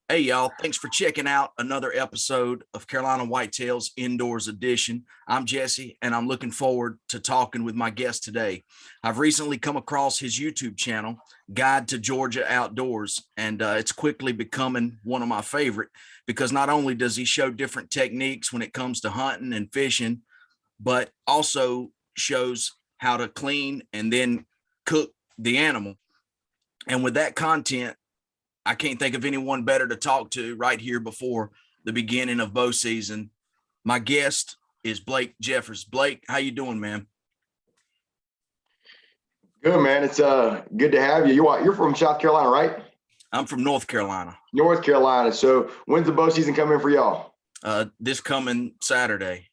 Hey, y'all. Thanks for checking out another episode of Carolina Whitetails Indoors Edition. I'm Jesse, and I'm looking forward to talking with my guest today. I've recently come across his YouTube channel, Guide to Georgia Outdoors, and it's quickly becoming one of my favorite because not only does he show different techniques when it comes to hunting and fishing, but also shows how to clean and then cook the animal. And with that content, I can't think of anyone better to talk to right here before the beginning of bow season. My guest is Blake Jeffers. Blake, how you doing, man? Good, man. It's good to have you. You're from South Carolina, right? I'm from North Carolina. North Carolina. So when's the bow season coming for y'all? This coming Saturday.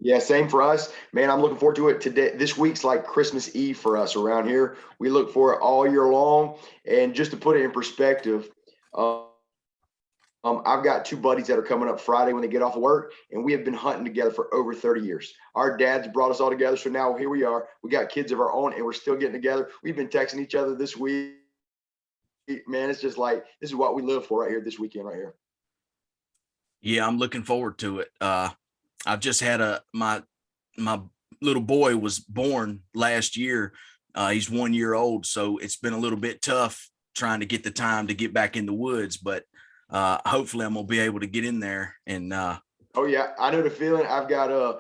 Yeah, same for us, man. I'm looking forward to it today. This week's like Christmas Eve for us around here. We look for it all year long. And just to put it in perspective, I've got two buddies that are coming up Friday when they get off of work, and we have been hunting together for over 30 years. Our dads brought us all together, so now here we are. We got kids of our own, and we're still getting together. We've been texting each other this week. Man, it's just like this is what we live for right here this weekend, right here. Yeah, I'm looking forward to it. I've just had my little boy was born last year. He's 1 year old, so it's been a little bit tough trying to get the time to get back in the woods, but hopefully I'm gonna be able to get in there and oh yeah, I know the feeling. I've got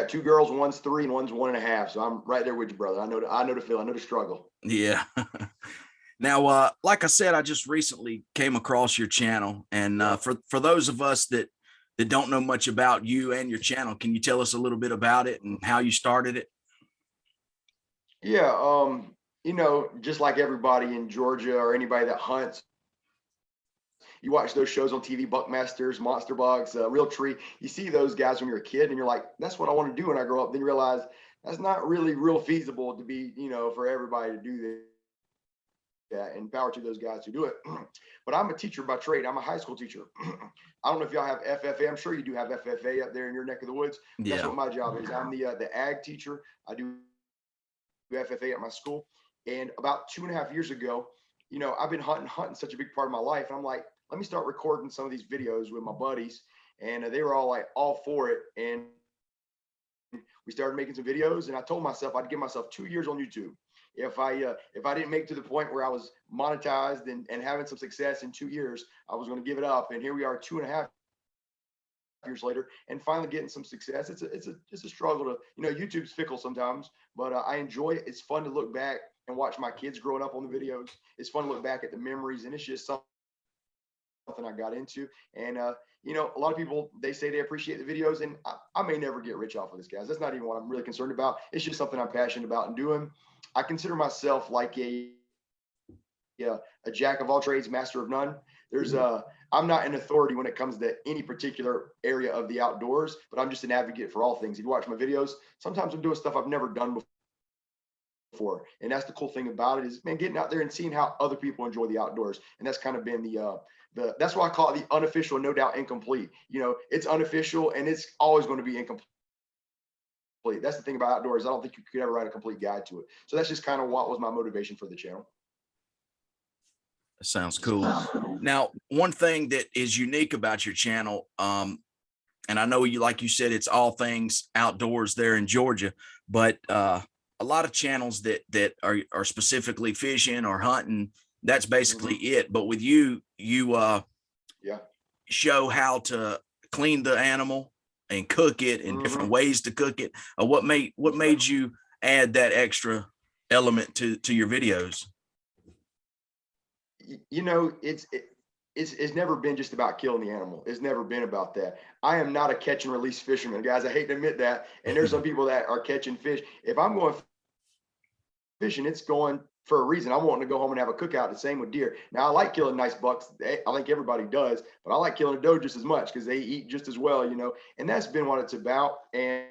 two girls, one's 3 and one's 1.5. So I'm right there with you, brother. I know the feeling, I know the struggle. yeah. Now, like I said, I just recently came across your channel, and for those of us that don't know much about you and your channel, can you tell us a little bit about it and how you started it? Yeah, just like everybody in Georgia or anybody that hunts, you watch those shows on TV, Buckmasters, Monster Bucks, Real Tree. You see those guys when you're a kid, and you're like, "That's what I want to do when I grow up." Then you realize that's not really real feasible to be, for everybody to do that. And power to those guys who do it. But I'm a teacher by trade. I'm a high school teacher. I don't know if y'all have FFA. I'm sure you do have FFA up there in your neck of the woods. That's Yeah. what my job is. I'm the ag teacher. I do FFA at my school. And about 2.5 years ago, I've been hunting such a big part of my life. And I'm like, let me start recording some of these videos with my buddies. And they were all like, all for it. And we started making some videos. And I told myself I'd give myself 2 years on YouTube. If I didn't make to the point where I was monetized and having some success in 2 years, I was going to give it up. And here we are 2.5 years later and finally getting some success. It's a struggle to, YouTube's fickle sometimes, but I enjoy it. It's fun to look back and watch my kids growing up on the videos. It's fun to look back at the memories, and it's just something I got into. And a lot of people, they say they appreciate the videos, and I may never get rich off of this, guys. That's not even what I'm really concerned about. It's just something I'm passionate about and doing. I consider myself like a jack of all trades, master of none. I'm not an authority when it comes to any particular area of the outdoors, but I'm just an advocate for all things. If you watch my videos, sometimes I'm doing stuff I've never done before. And that's the cool thing about it is, man, getting out there and seeing how other people enjoy the outdoors. And that's kind of been that's why I call it the unofficial, no doubt incomplete. It's unofficial and it's always going to be incomplete. That's the thing about outdoors. I don't think you could ever write a complete guide to it. So that's just kind of what was my motivation for the channel. That sounds cool. Now, one thing that is unique about your channel, and I know you, like you said, it's all things outdoors there in Georgia, but a lot of channels that are specifically fishing or hunting, that's basically it. But with you yeah, show how to clean the animal and cook it and different ways to cook it. What made you add that extra element to your videos? It's never been just about killing the animal. It's never been about that. I am not a catch and release fisherman, guys. I hate to admit that. And there's some people that are catching fish. If I'm going fishing, it's going for a reason. I'm wanting to go home and have a cookout. The same with deer. Now, I like killing nice bucks. I think everybody does, but I like killing a doe just as much because they eat just as well, and that's been what it's about. And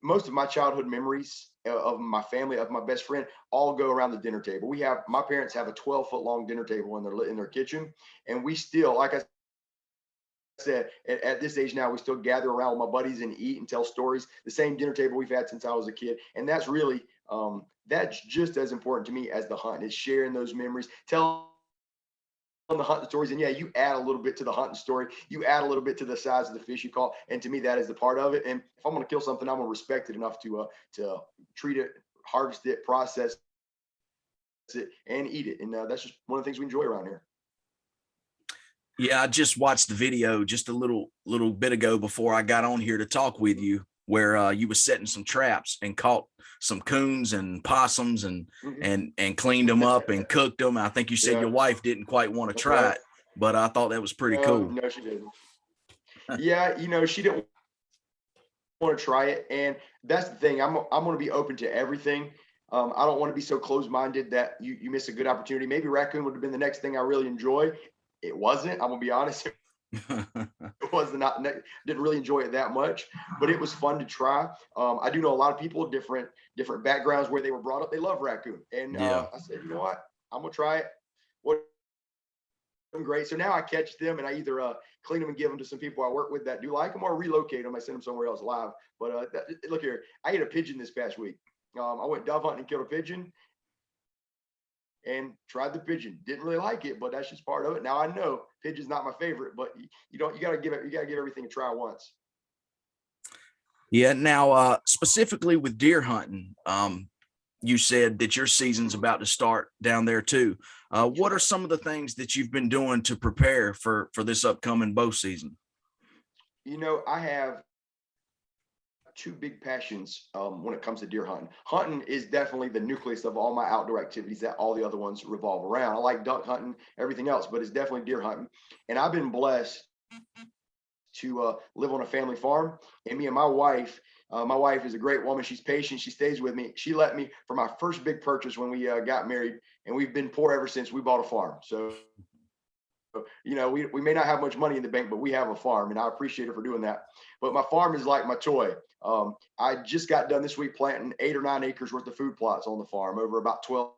most of my childhood memories of my family, of my best friend, all go around the dinner table. My parents have a 12-foot long dinner table in their kitchen, and we still, like I said, at this age now, we still gather around with my buddies and eat and tell stories. The same dinner table we've had since I was a kid, and that's really that's just as important to me as the hunt. Is sharing those memories, telling the hunting stories. And yeah, you add a little bit to the hunting story. You add a little bit to the size of the fish you caught, and to me, that is the part of it. And if I'm going to kill something, I'm going to respect it enough to treat it, harvest it, process it, and eat it. And that's just one of the things we enjoy around here. Yeah, I just watched the video just a little bit ago before I got on here to talk with you, where you was setting some traps and caught some coons and possums and cleaned them up and cooked them. I think you said your wife didn't quite want to try it, but I thought that was pretty cool. No, she didn't. Yeah, she didn't want to try it, and that's the thing. I'm going to be open to everything. I don't want to be so closed-minded that you miss a good opportunity. Maybe raccoon would have been the next thing I really enjoy. It wasn't. I'm gonna be honest. It was not, didn't really enjoy it that much, but it was fun to try. I do know a lot of people, different backgrounds where they were brought up. They love raccoon, and I said, you know what, I'm gonna try it. What great. So now I catch them and I either clean them and give them to some people I work with that do like them, or relocate them. I send them somewhere else live. But look here, I ate a pigeon this past week. I went dove hunting and killed a pigeon and tried the pigeon. Didn't really like it, but that's just part of it. Now I know pigeon's not my favorite, but you gotta give everything a try once. Yeah. Now, specifically with deer hunting, you said that your season's about to start down there too. What are some of the things that you've been doing to prepare for this upcoming bow season? I have two big passions when it comes to deer hunting. Hunting is definitely the nucleus of all my outdoor activities that all the other ones revolve around. I like duck hunting, everything else, but it's definitely deer hunting. And I've been blessed to live on a family farm. And me and my wife is a great woman. She's patient. She stays with me. She let me for my first big purchase when we got married, and we've been poor ever since. We bought a farm. So we may not have much money in the bank, but we have a farm, and I appreciate her for doing that. But my farm is like my toy. I just got done this week planting 8 or 9 acres worth of food plots on the farm over about 12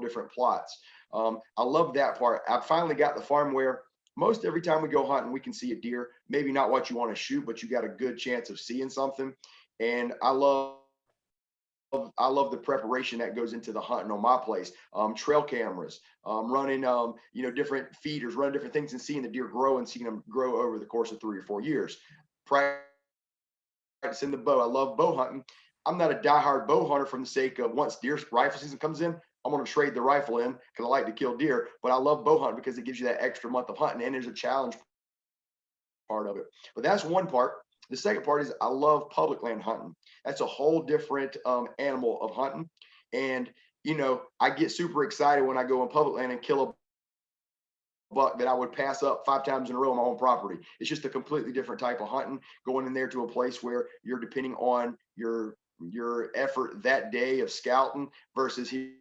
different plots. I love that part. I finally got the farm where most every time we go hunting, we can see a deer. Maybe not what you want to shoot, but you got a good chance of seeing something. And I love the preparation that goes into the hunting on my place. Trail cameras, running, different feeders, running different things, and seeing the deer grow and seeing them grow over the course of 3 or 4 years. Practicing the bow. I love bow hunting. I'm not a diehard bow hunter from the sake of once deer rifle season comes in, I'm going to trade the rifle in because I like to kill deer. But I love bow hunting because it gives you that extra month of hunting, and there's a challenge part of it. But that's one part. The second part is I love public land hunting. That's a whole different animal of hunting. And, I get super excited when I go in public land and kill a buck that I would pass up 5 times in a row on my own property. It's just a completely different type of hunting, going in there to a place where you're depending on your effort that day of scouting versus here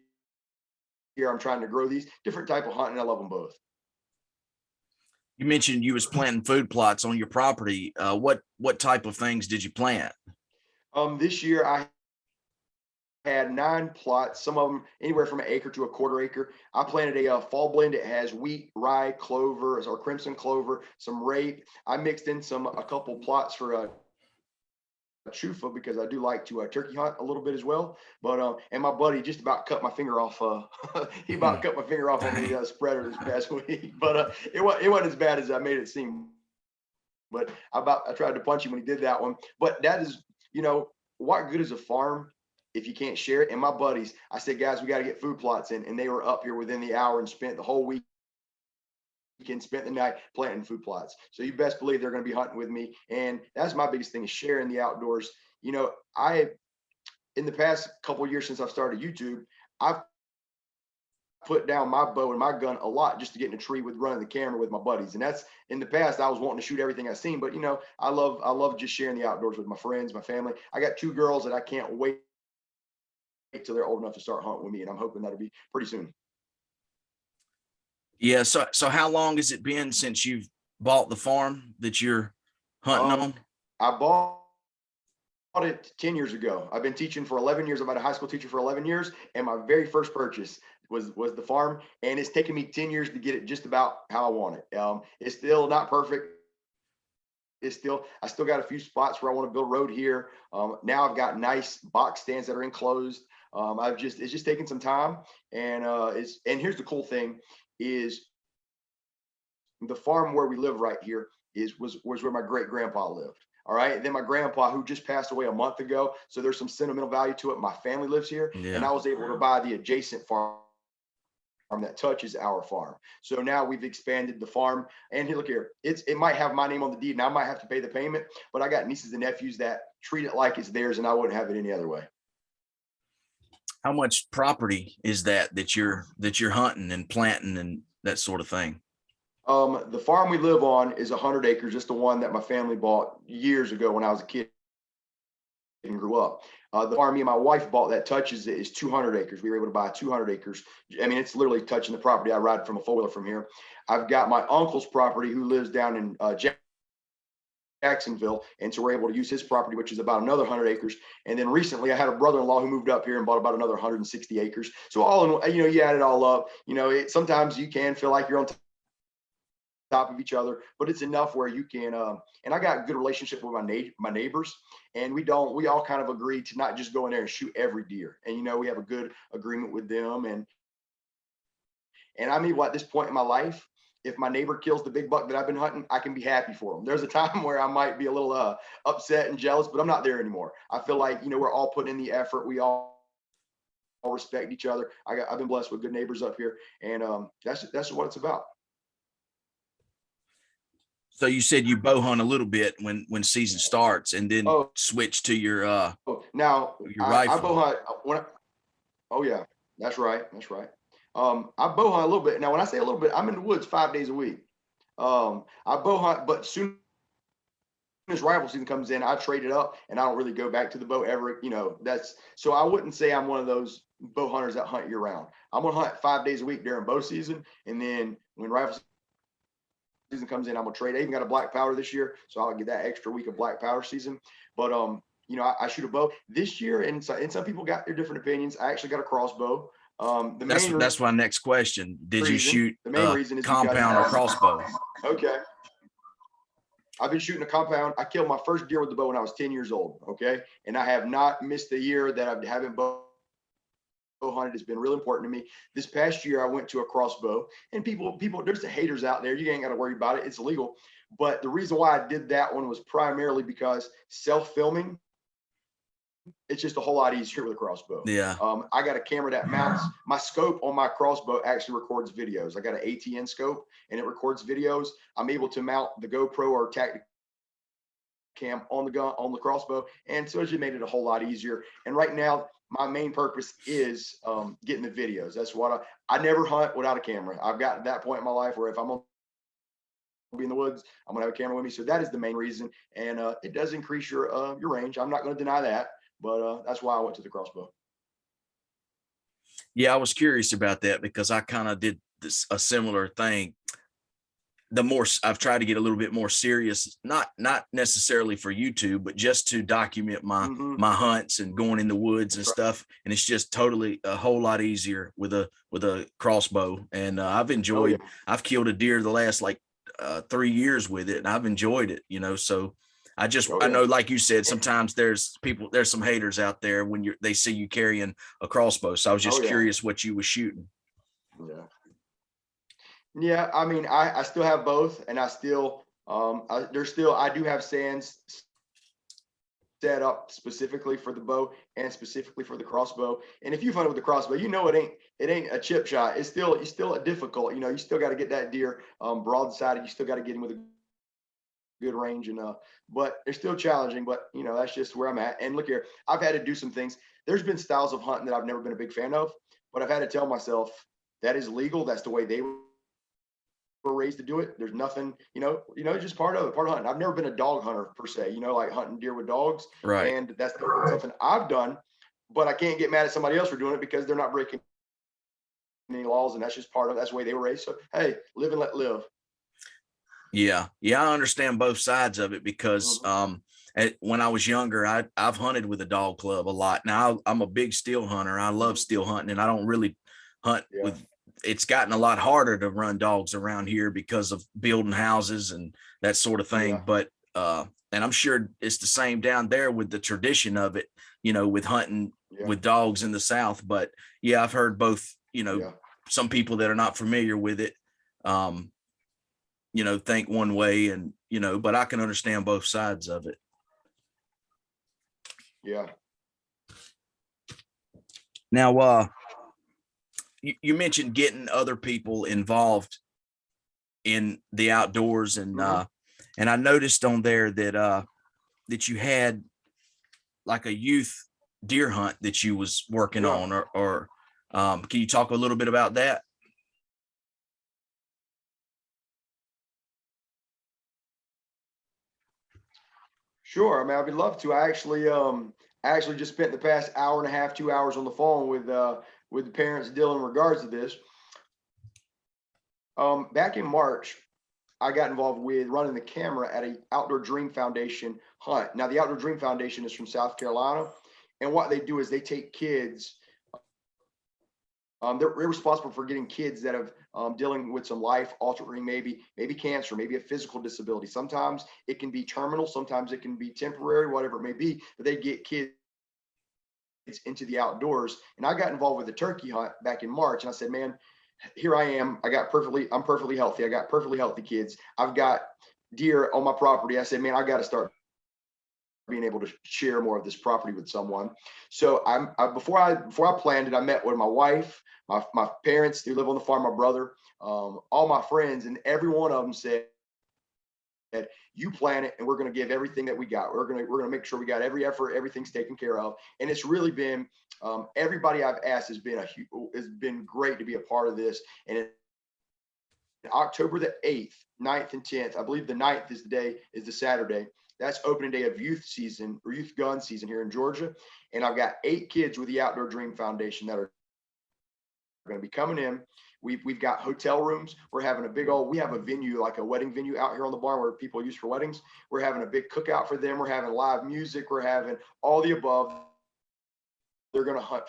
I'm trying to grow these. Different type of hunting. I love them both. You mentioned you was planting food plots on your property. What type of things did you plant? This year I had 9 plots, some of them anywhere from an acre to a quarter acre. I planted a fall blend. It has wheat, rye, clover, or crimson clover, some rape. I mixed in a couple plots for chufa because I do like to turkey hunt a little bit as well. But and my buddy just about cut my finger off. He about cut my finger off on the spreader this past week. But it wasn't as bad as I made it seem. But I tried to punch him when he did that one. But that is, what good is a farm if you can't share it? And my buddies, I said, guys, we got to get food plots in, and they were up here within the hour and spent the whole week. Spent the night planting food plots. So you best believe they're going to be hunting with me. And that's my biggest thing, is sharing the outdoors. I in the past couple of years since I've started YouTube, I've put down my bow and my gun a lot just to get in a tree with running the camera with my buddies. And that's, in the past, I was wanting to shoot everything I've seen, but I love just sharing the outdoors with my friends, my family. I got 2 girls that I can't wait till they're old enough to start hunting with me, and I'm hoping that'll be pretty soon. Yeah. So how long has it been since you've bought the farm that you're hunting on? I bought it 10 years ago. I've been teaching for 11 years. I've been a high school teacher for 11 years. And my very first purchase, was the farm, and it's taken me 10 years to get it just about how I want it. It's still not perfect. I still got a few spots where I want to build a road here. Now I've got nice box stands that are enclosed. It's just taking some time, and here's the cool thing is the farm where we live right here was where my great grandpa lived. All right. Then my grandpa, who just passed away a month ago, so there's some sentimental value to it. My family lives here, and I was able to buy the adjacent farm that touches our farm. So now we've expanded the farm. And here, look here, it might have my name on the deed, and I might have to pay the payment, but I got nieces and nephews that treat it like it's theirs, and I wouldn't have it any other way. How much property is that you're hunting and planting and that sort of thing? The farm we live on is 100 acres. It's the one that my family bought years ago when I was a kid and grew up. The farm me and my wife bought that touches it is 200 acres. We were able to buy 200 acres. I mean, it's literally touching the property. I ride from a four-wheeler from here. I've got my uncle's property who lives down in Jacksonville, and so we're able to use his property, which is about another 100 acres. And then recently I had a brother-in-law who moved up here and bought about another 160 acres. So all in, you add it all up, sometimes you can feel like you're on top of each other, but it's enough where you can and I got a good relationship with my neighbors, and we all kind of agree to not just go in there and shoot every deer. And we have a good agreement with them, and I mean, at this point in my life, if my neighbor kills the big buck that I've been hunting, I can be happy for them. There's a time where I might be a little upset and jealous, but I'm not there anymore. I feel like we're all putting in the effort. We all respect each other. I've been blessed with good neighbors up here, and that's what it's about. So you said you bow hunt a little bit when season starts, and then switch to your now your rifle. I bow hunt oh yeah, that's right. I bow hunt a little bit. Now, when I say a little bit, I'm in the woods 5 days a week. I bow hunt, but soon as rifle season comes in, I trade it up, and I don't really go back to the bow ever. So I wouldn't say I'm one of those bow hunters that hunt year round. I'm gonna hunt 5 days a week during bow season, and then when rifle season comes in, I'm gonna trade. I even got a black powder this year, so I'll get that extra week of black powder season. But I shoot a bow this year, and some people got their different opinions. I actually got a crossbow. That's my next question. Did you shoot the main reason is compound or crossbow? Okay. I've been shooting a compound. I killed my first deer with the bow when I was 10 years old. Okay. And I have not missed a year that I haven't bow hunted. It's been real important to me. This past year, I went to a crossbow, and people, there's the haters out there. You ain't got to worry about it. It's illegal. But the reason why I did that one was primarily because self-filming, it's just a whole lot easier with a crossbow. Yeah. I got a camera that mounts. My scope on my crossbow actually records videos. I got an ATN scope, and it records videos. I'm able to mount the GoPro or Tactic Cam on the gun on the crossbow, and so it just made it a whole lot easier. And right now, my main purpose is getting the videos. That's what I never hunt without a camera. I've got to that point in my life where if I'm gonna be in the woods, I'm gonna have a camera with me. So that is the main reason, and it does increase your range. I'm not going to deny that. But that's why I went to the crossbow. Yeah, I was curious about that because I kind of did a similar thing. The more I've tried to get a little bit more serious, not necessarily for YouTube, but just to document my hunts and going in the woods and stuff. And it's just totally a whole lot easier with a crossbow. And I've enjoyed. I've killed a deer the last 3 years with it, and I've enjoyed it. So. I know, like you said, sometimes there's some haters out there when they see you carrying a crossbow. So I was just curious what you were shooting. Yeah. I mean, I still have both, and I still, I do have stands set up specifically for the bow and specifically for the crossbow. And if you've hunted with the crossbow, it ain't a chip shot. It's still a difficult, you still got to get that deer broadsided. You still got to get him with a good range, and but they're still challenging. But that's just where I'm at. And look here, I've had to do some things. There's been styles of hunting that I've never been a big fan of, but I've had to tell myself that is legal. That's the way they were raised to do it. There's nothing, it's just part of hunting. I've never been a dog hunter per se, like hunting deer with dogs. Right. And that's something I've done, but I can't get mad at somebody else for doing it because they're not breaking any laws, and that's just that's the way they were raised. So hey, live and let live. Yeah, I understand both sides of it because when I was younger, I've hunted with a dog club a lot. Now I'm a big steel hunter. I love steel hunting, and I don't really hunt with. It's gotten a lot harder to run dogs around here because of building houses and that sort of thing. But and I'm sure it's the same down there with the tradition of it, you know, with hunting with dogs in the South. But yeah, I've heard both, you know, some people that are not familiar with it, you know, think one way, and, you know, but I can understand both sides of it. Yeah. Now, you mentioned getting other people involved in the outdoors, and and I noticed on there that that you had like a youth deer hunt that you was working on, or can you talk a little bit about that? Sure. I mean, I'd love to. I actually just spent the past hour and a half, 2 hours on the phone with the parents dealing in regards to this. Back in March, I got involved with running the camera at a Outdoor Dream Foundation hunt. Now, the Outdoor Dream Foundation is from South Carolina, and what they do is they take kids. They're responsible for getting kids that have dealing with some life altering, maybe cancer, maybe a physical disability. Sometimes it can be terminal, sometimes it can be temporary, whatever it may be. But they get kids into the outdoors, and I got involved with the turkey hunt back in March. And I said, man, here I am. I'm perfectly healthy. I got perfectly healthy kids. I've got deer on my property. I said, man, I got to start being able to share more of this property with someone. So before I planned it, I met with my wife, my parents, they live on the farm, my brother, all my friends, and every one of them said, you plan it and we're going to give everything that we got. We're going to make sure we got every effort, everything's taken care of. And it's really been, everybody I've asked has been great to be a part of this. And October the 8th, 9th and 10th, I believe the 9th is the Saturday. That's opening day of youth season, or youth gun season here in Georgia. And I've got 8 kids with the Outdoor Dream Foundation that are going to be coming in. We've got hotel rooms. We have a venue, like a wedding venue out here on the barn where people use for weddings. We're having a big cookout for them. We're having live music. We're having all the above. They're going to hunt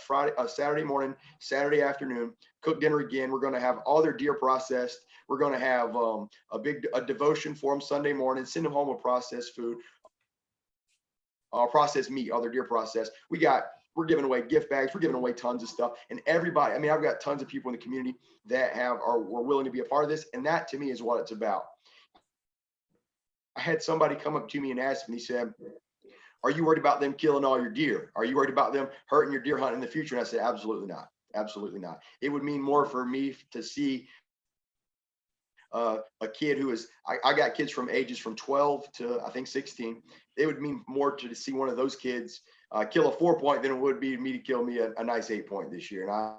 Saturday morning, Saturday afternoon, cook dinner again. We're going to have all their deer processed. We're going to have a devotion for them Sunday morning, send them home with processed food, processed meat, all their deer processed. We're giving away gift bags. We're giving away tons of stuff. And everybody, I mean, I've got tons of people in the community that were willing to be a part of this. And that to me is what it's about. I had somebody come up to me and ask me, he said, are you worried about them killing all your deer? Are you worried about them hurting your deer hunt in the future? And I said, absolutely not. Absolutely not. It would mean more for me to see a kid who is, I got kids from ages from 12 to I think 16. It would mean more to see one of those kids kill a 4-point than it would be me to kill me a nice 8-point this year. And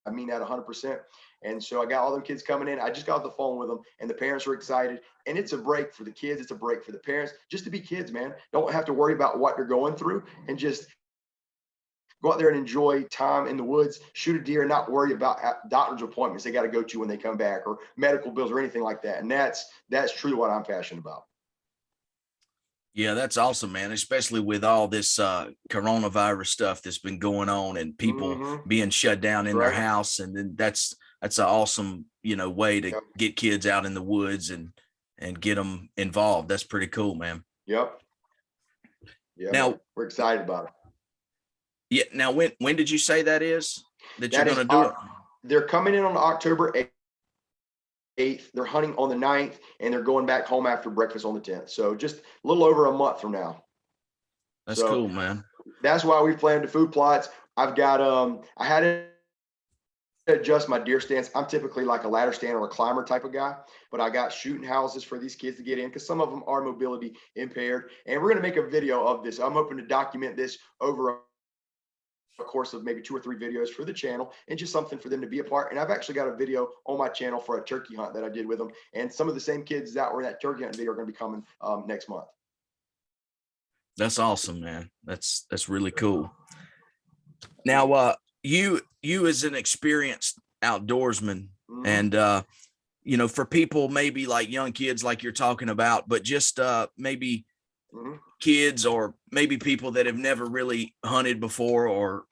I mean that 100%. And so I got all them kids coming in. I just got off the phone with them, and the parents are excited. And it's a break for the kids. It's a break for the parents, just to be kids, man. Don't have to worry about what they're going through, and just go out there and enjoy time in the woods, shoot a deer, and not worry about doctor's appointments they got to go to when they come back, or medical bills or anything like that. And that's truly what I'm passionate about. Yeah, that's awesome, man. Especially with all this coronavirus stuff that's been going on, and people being shut down in their house. And then that's an awesome, you know, way to get kids out in the woods and get them involved. That's pretty cool, man. Yep. Yeah. Now, man, we're excited about it. Yeah. Now, when did you say that you're going to do it? They're coming in on October 8th. They're hunting on the 9th, and they're going back home after breakfast on the 10th. So just a little over a month from now. That's cool, man. That's why we planned the food plots. I've got I had to adjust my deer stance. I'm typically like a ladder stand or a climber type of guy, but I got shooting houses for these kids to get in, because some of them are mobility impaired. And we're going to make a video of this. I'm hoping to document this over a course of maybe 2 or 3 videos for the channel, and just something for them to be a part. And I've actually got a video on my channel for a turkey hunt that I did with them, and some of the same kids that were in that turkey hunt video are going to be coming next month. That's awesome, man. That's really cool. Now, you as an experienced outdoorsman, and you know, for people maybe like young kids like you're talking about, but just maybe kids, or maybe people that have never really hunted before, or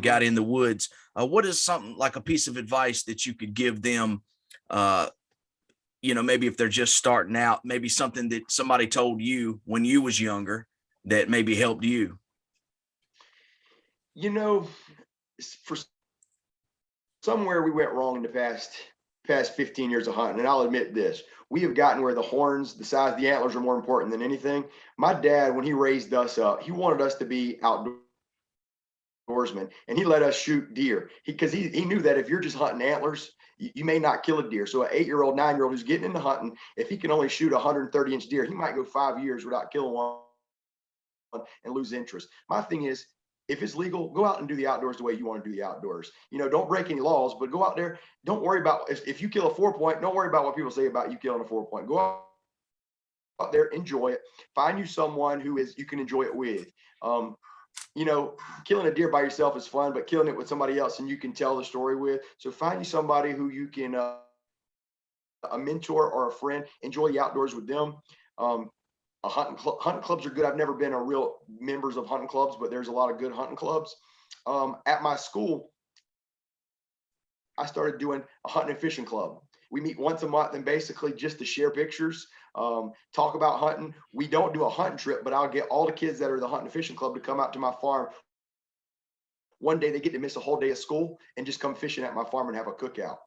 got in the woods. What is something like a piece of advice that you could give them? Maybe if they're just starting out, maybe something that somebody told you when you was younger that maybe helped you. For somewhere we went wrong in the past 15 years of hunting, and I'll admit this: we have gotten where the horns, the size, the antlers are more important than anything. My dad, when he raised us up, he wanted us to be outdoorsmen, and he let us shoot deer because he knew that if you're just hunting antlers, you may not kill a deer. So an 8-year-old, 9-year-old who's getting into hunting, if he can only shoot a 130-inch deer, he might go 5 years without killing one and lose interest. My thing is, if it's legal, go out and do the outdoors the way you want to do the outdoors. Don't break any laws, but go out there. Don't worry about if you kill a 4-point. Don't worry about what people say about you killing a 4-point. Go out there, enjoy it. Find you someone who you can enjoy it with. Killing a deer by yourself is fun, but killing it with somebody else and you can tell the story with. So find you somebody who you can, a mentor or a friend, enjoy the outdoors with them. Hunting clubs are good. I've never been a real members of hunting clubs, but there's a lot of good hunting clubs. At my school, I started doing a hunting and fishing club. We meet once a month and basically just to share pictures, talk about hunting. We don't do a hunting trip, but I'll get all the kids that are the hunting and fishing club to come out to my farm. One day they get to miss a whole day of school and just come fishing at my farm and have a cookout.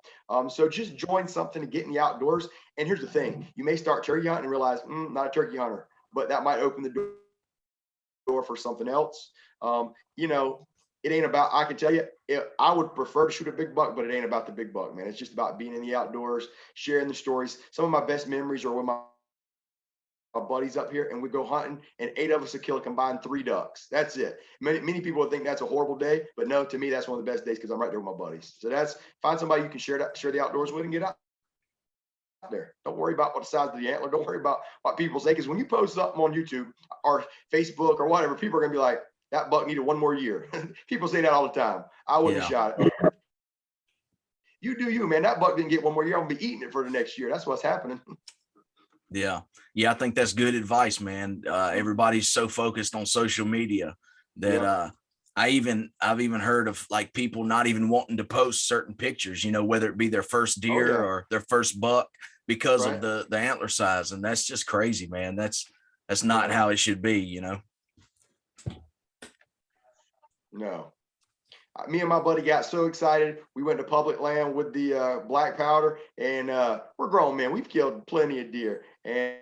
So just join something to get in the outdoors. And here's the thing: you may start turkey hunting and realize, not a turkey hunter, but that might open the door for something else. It ain't about, I can tell you, I would prefer to shoot a big buck, but it ain't about the big buck, man. It's just about being in the outdoors, sharing the stories. Some of my best memories are with my buddies up here, and we go hunting, and 8 of us would kill a combined 3 ducks. That's it. Many people would think that's a horrible day, but no, to me, that's one of the best days because I'm right there with my buddies. So find somebody you can share the outdoors with and get out there. Don't worry about what the size of the antler. Don't worry about what people say, because when you post something on YouTube or Facebook or whatever, people are gonna be like, that buck needed 1 more year. People say that all the time. I wouldn't have shot it. You do you, man. That buck didn't get 1 more year. I'm gonna be eating it for the next year. That's what's happening. Yeah. I think that's good advice, man. Everybody's so focused on social media that I've even heard of like people not even wanting to post certain pictures, whether it be their first deer or their first buck because of the antler size. And that's just crazy, man. That's not how it should be, No. Me and my buddy got so excited. We went to public land with the black powder, and we're grown men. We've killed plenty of deer, and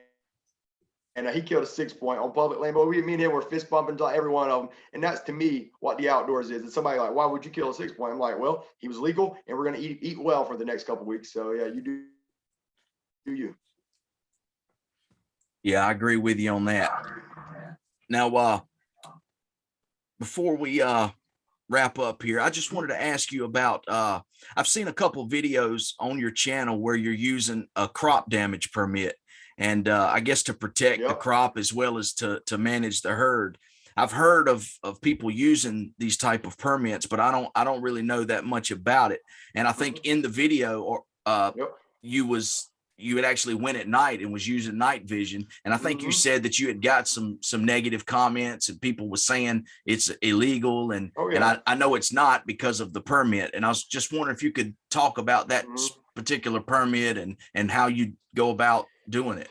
he killed a 6-point on public land. But me and him were fist bumping to every one of them, and that's to me what the outdoors is. And somebody like, why would you kill a 6-point? I'm like, well, he was legal, and we're gonna eat well for the next couple of weeks. So yeah, you do you. Yeah, I agree with you on that. Now, before we wrap up here, I just wanted to ask you about I've seen a couple videos on your channel where you're using a crop damage permit, and I guess to protect the crop as well as to manage the herd. I've heard of people using these type of permits, but I don't really know that much about it. And I think in the video or you had actually went at night and was using night vision. And I think you said that you had got some negative comments and people were saying it's illegal. And I know it's not because of the permit. And I was just wondering if you could talk about that particular permit and how you go about doing it.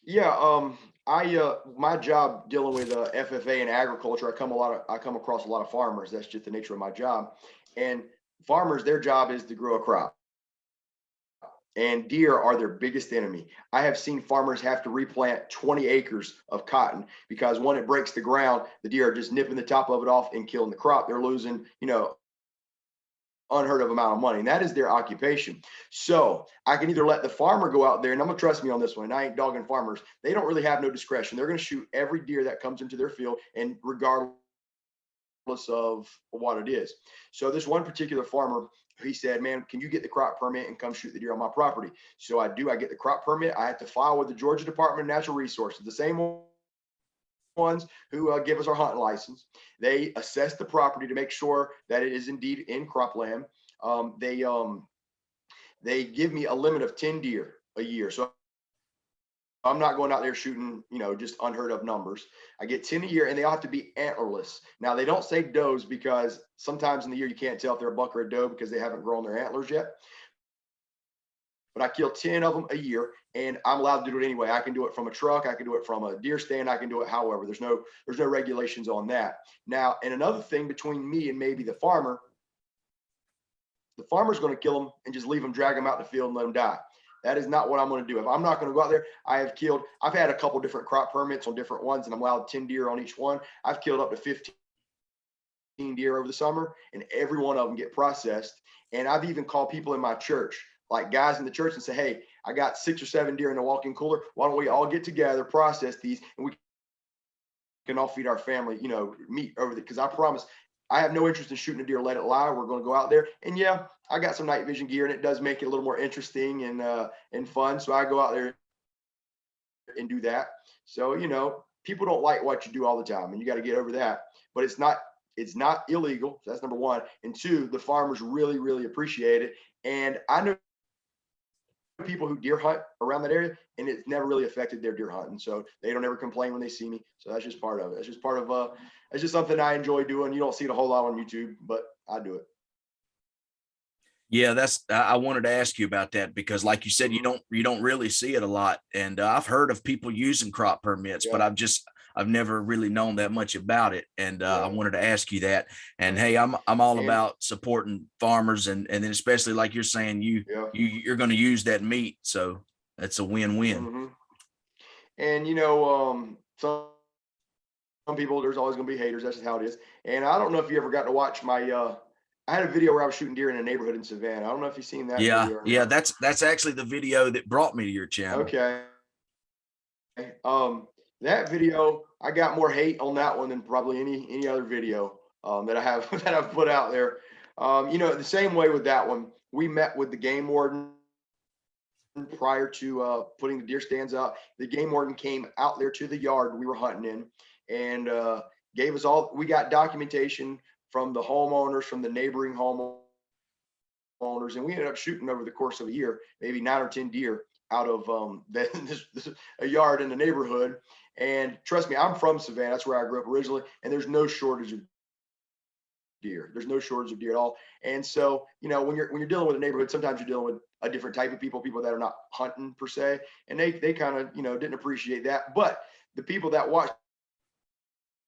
Yeah. My job dealing with FFA and agriculture, I come across a lot of farmers. That's just the nature of my job. And farmers, their job is to grow a crop. And deer are their biggest enemy. I have seen farmers have to replant 20 acres of cotton because when it breaks the ground, the deer are just nipping the top of it off and killing the crop. They're losing, unheard of amount of money. And that is their occupation. So I can either let the farmer go out there, and I'm gonna trust me on this one. I ain't dogging farmers. They don't really have no discretion. They're gonna shoot every deer that comes into their field, and regardless of what it is. So this one particular farmer, he said, man, can you get the crop permit and come shoot the deer on my property? So I do. I get the crop permit. I have to file with the Georgia Department of Natural Resources, the same ones who give us our hunting license. They assess the property to make sure that it is indeed in cropland. They give me a limit of 10 deer a year. So I'm not going out there shooting, just unheard of numbers. I get 10 a year, and they all have to be antlerless. Now, they don't say does because sometimes in the year you can't tell if they're a buck or a doe because they haven't grown their antlers yet. But I kill 10 of them a year, and I'm allowed to do it anyway. I can do it from a truck. I can do it from a deer stand. I can do it however. There's no regulations on that. Now, and another thing between me and maybe the farmer's going to kill them and just leave them, drag them out in the field and let them die. That is not what I'm going to do. If I'm not going to go out there, I've had a couple different crop permits on different ones, and I'm allowed 10 deer on each one. I've killed up to 15 deer over the summer, and every one of them get processed. And I've even called people in my church, like guys in the church, and say, hey, I got 6 or 7 deer in the walk-in cooler. Why don't we all get together, process these, and we can all feed our family, meat over there. Because I promise, I have no interest in shooting a deer, let it lie. We're going to go out there. And yeah, I got some night vision gear, and it does make it a little more interesting and fun. So I go out there and do that. So, people don't like what you do all the time, and you got to get over that. But it's not illegal. So that's number one. And two, the farmers really, really appreciate it. And I know people who deer hunt around that area, and it's never really affected their deer hunting. So they don't ever complain when they see me. So that's just part of it. That's just part of it's just something I enjoy doing. You don't see it a whole lot on YouTube, but I do it. Yeah, I wanted to ask you about that because, like you said, you don't really see it a lot. And I've heard of people using crop permits, but I've never really known that much about it. And I wanted to ask you that. And hey, I'm all about supporting farmers, and then especially like you're saying, you're going to use that meat, so that's a win-win. And some people, there's always going to be haters. That's just how it is. And I don't know if you ever got to watch my I had a video where I was shooting deer in a neighborhood in Savannah. I don't know if you've seen that video. Yeah, that's actually the video that brought me to your channel. Okay. That video, I got more hate on that one than probably any other video that I have that I've put out there. The same way with that one, we met with the game warden prior to putting the deer stands up. The game warden came out there to the yard we were hunting in, and gave us all. We got documentation from the homeowners, from the neighboring homeowners, and we ended up shooting over the course of a year, maybe 9 or 10 deer out of a yard in the neighborhood. And trust me, I'm from Savannah. That's where I grew up originally, and there's no shortage of deer. There's no shortage of deer at all. And so, when you're dealing with a neighborhood, sometimes you're dealing with a different type of people that are not hunting per se, and they kind of didn't appreciate that. But the people that watched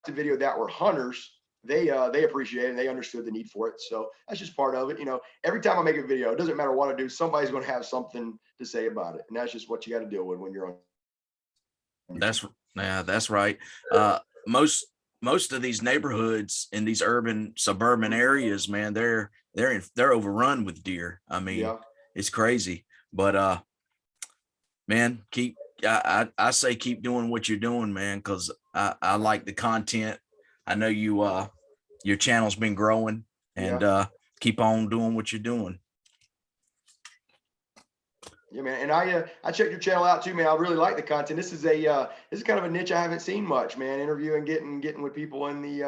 the video that were hunters, they appreciate it, and they understood the need for it. So that's just part of it. Every time I make a video, it doesn't matter what I do, somebody's going to have something to say about it, and that's just what you got to deal with when you're on. That's right. Most of these neighborhoods in these suburban areas, man, they're overrun with deer. I mean, it's crazy. But man, I say keep doing what you're doing, man, because I like the content. I know your channel's been growing, and keep on doing what you're doing. Yeah, man. And I checked your channel out too, man. I really like the content. This is kind of a niche I haven't seen much, man. Interviewing, getting with people in the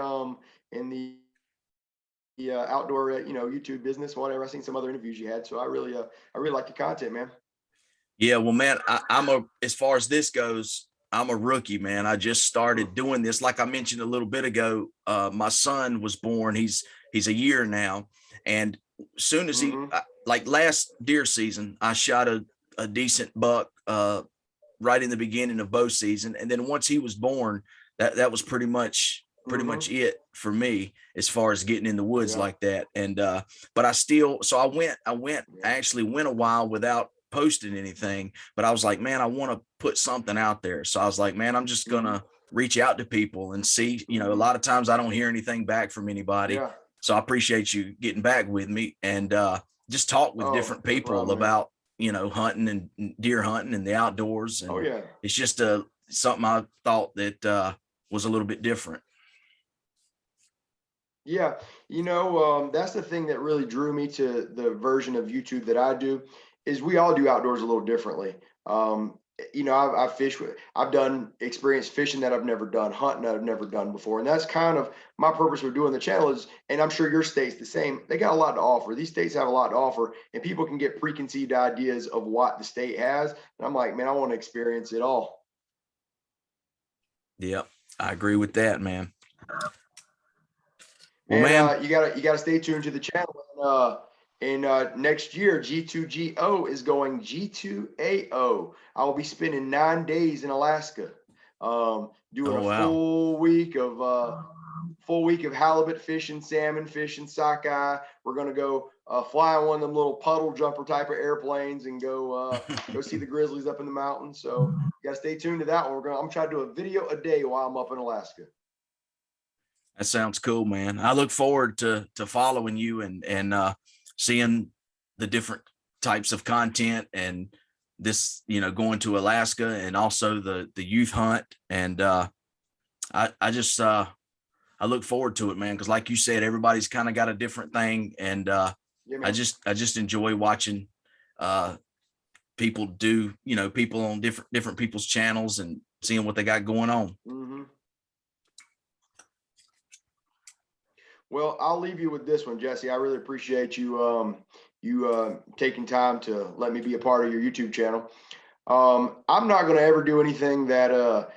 outdoor, YouTube business, whatever. I've seen some other interviews you had, so I really like your content, man. Yeah, well, man, as far as this goes, I'm a rookie, man. I just started doing this. Like I mentioned a little bit ago, my son was born. He's a year now, and soon as like last deer season, I shot a decent buck right in the beginning of bow season, and then once he was born, that was pretty much it for me as far as getting in the woods like that. And but I actually went a while without posting anything, but I was like, man, I want to put something out there. So I was like, man, I'm just gonna reach out to people and see. A lot of times I don't hear anything back from anybody. So I appreciate you getting back with me and just talk with different people about hunting and deer hunting and the outdoors. And it's just something I thought that was a little bit different. Yeah, that's the thing that really drew me to the version of YouTube that I do, is we all do outdoors a little differently. I've fished I've done experienced fishing that I've never done, hunting that I've never done before. And that's kind of my purpose for doing the channel is, and I'm sure your state's the same. They got a lot to offer. These states have a lot to offer, and people can get preconceived ideas of what the state has. And I'm like, man, I want to experience it all. Yep. I agree with that, man. Well, And man, you gotta stay tuned to the channel. And next year, G2GO is going G2AO. I will be spending 9 days in Alaska, doing oh a wow. full week of halibut fishing, salmon fishing, sockeye. We're gonna go fly on one of them little puddle jumper type of airplanes and go see the grizzlies up in the mountains. So you gotta stay tuned to that one. I'm trying to do a video a day while I'm up in Alaska. That sounds cool, man. I look forward to following you and seeing the different types of content and this, going to Alaska and also the youth hunt. And I just I look forward to it, man, because like you said, everybody's kind of got a different thing. And Yeah, I man. just enjoy watching people do, people on different people's channels and seeing what they got going on. Mm-hmm. Well, I'll leave you with this one, Jesse. I really appreciate you taking time to let me be a part of your YouTube channel. I'm not going to ever do anything that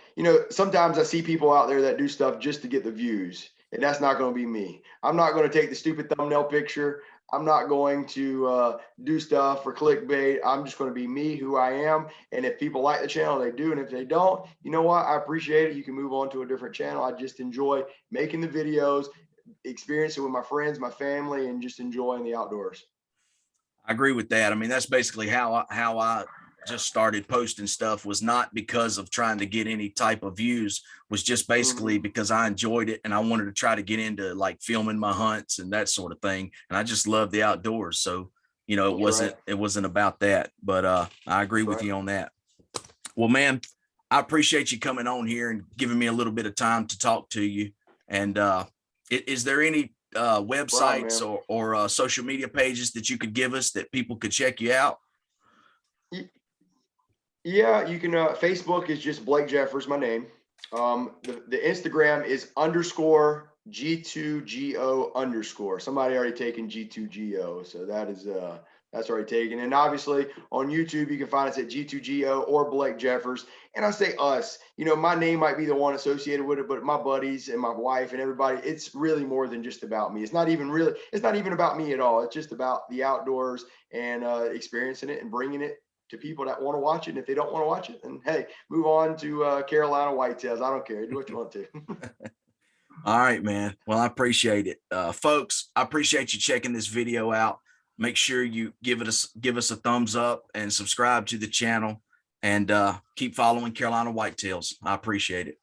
sometimes I see people out there that do stuff just to get the views, and that's not going to be me. I'm not going to take the stupid thumbnail picture. I'm not going to do stuff for clickbait. I'm just going to be me, who I am. And if people like the channel, they do. And if they don't, you know what? I appreciate it. You can move on to a different channel. I just enjoy making the videos, experiencing with my friends, my family, and just enjoying the outdoors. I agree with that. I mean, that's basically how I just started posting stuff, was not because of trying to get any type of views, was just basically because I enjoyed it and I wanted to try to get into like filming my hunts and that sort of thing. And I just love the outdoors. So, it wasn't about that, but I agree with you on that. Well, man, I appreciate you coming on here and giving me a little bit of time to talk to you. And is there any websites or social media pages that you could give us that people could check you out? Yeah, you can. Facebook is just Blake Jeffers, my name. The Instagram is _G2GO_. Somebody already taken G2GO, so that's already taken. And obviously on YouTube, you can find us at G2GO or Blake Jeffers. And I say us, my name might be the one associated with it, but my buddies and my wife and everybody, it's really more than just about me. It's not even about me at all. It's just about the outdoors and experiencing it and bringing it to people that want to watch it. And if they don't want to watch it, then hey, move on to Carolina Whitetails. I don't care. Do what you want to. All right, man. Well, I appreciate it. Folks, I appreciate you checking this video out. Make sure you give us a thumbs up and subscribe to the channel, and keep following Carolina Whitetails. I appreciate it.